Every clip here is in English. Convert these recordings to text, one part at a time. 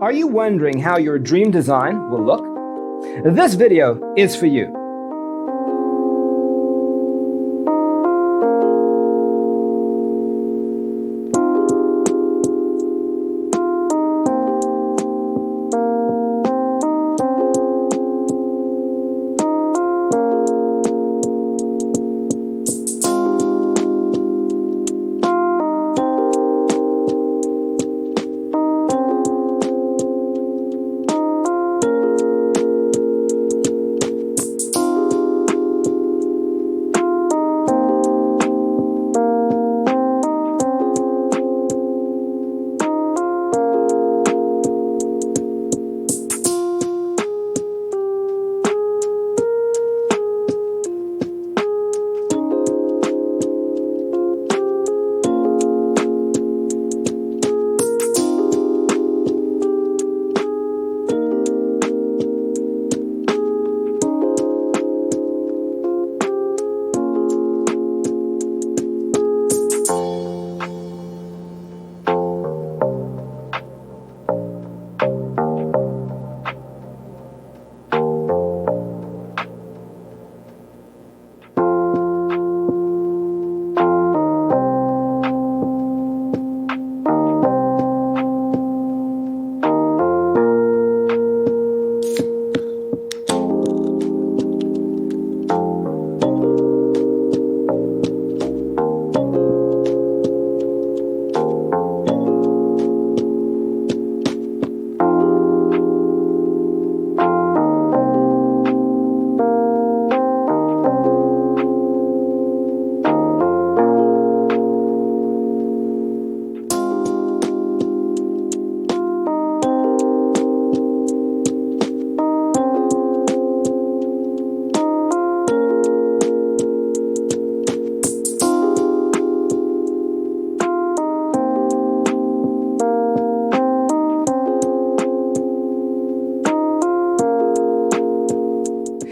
Are you wondering how your dream design will look? This video is for you.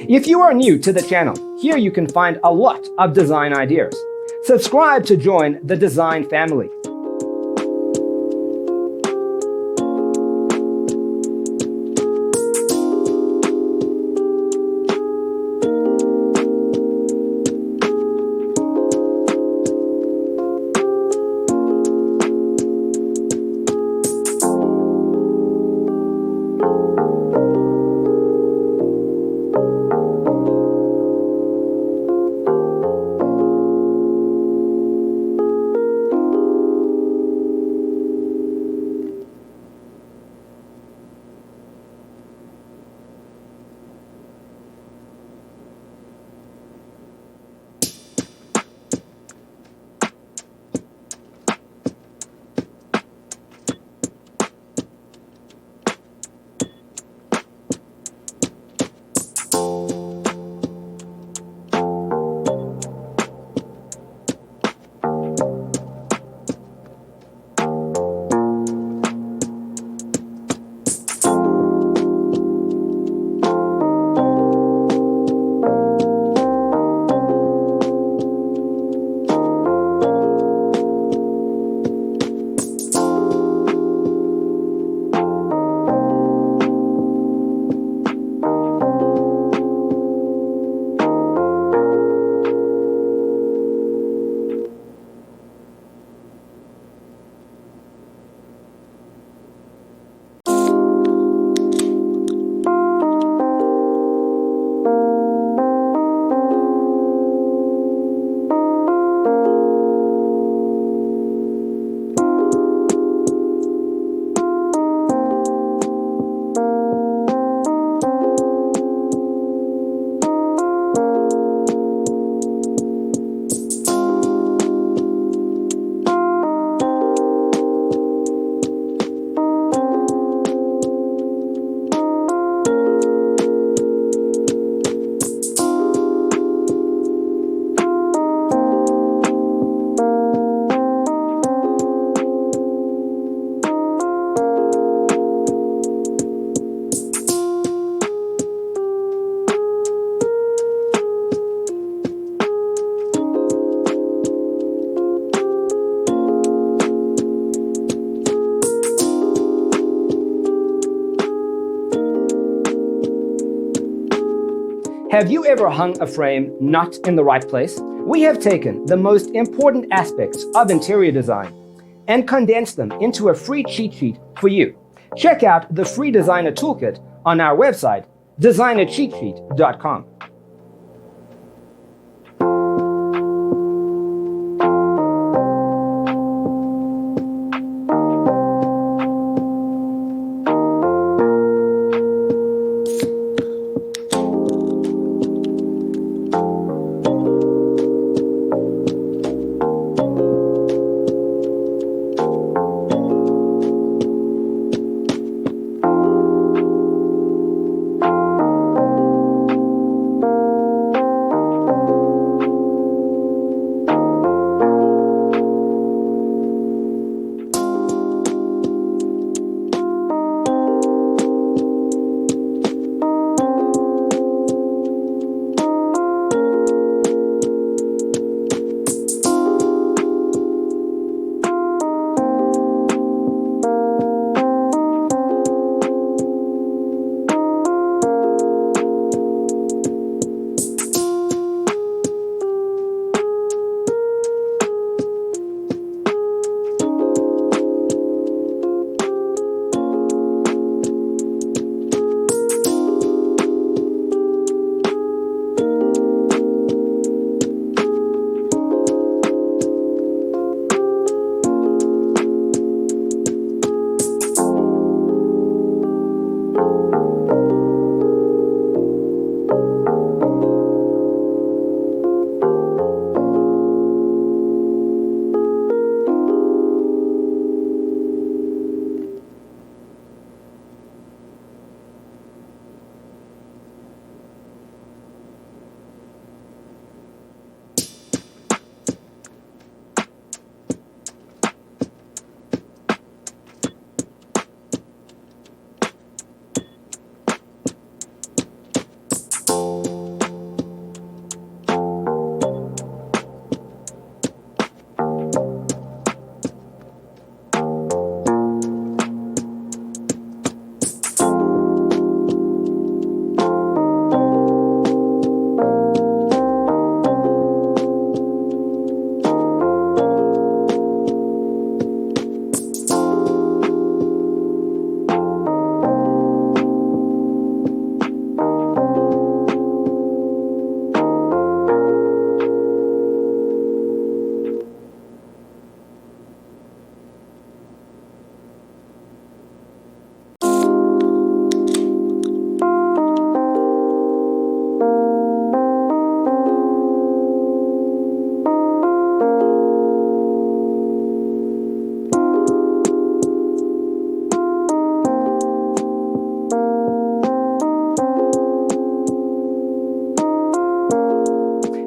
If you are new to the channel, here you can find a lot of design ideas. Subscribe to join the design family. Have you ever hung a frame not in the right place? We have taken the most important aspects of interior design and condensed them into a free cheat sheet for you. Check out the free designer toolkit on our website, designercheatsheet.com.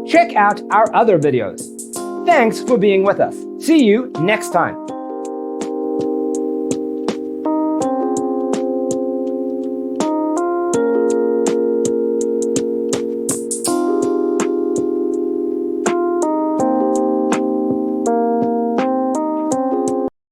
Check out our other videos. Thanks for being with us. See you next time.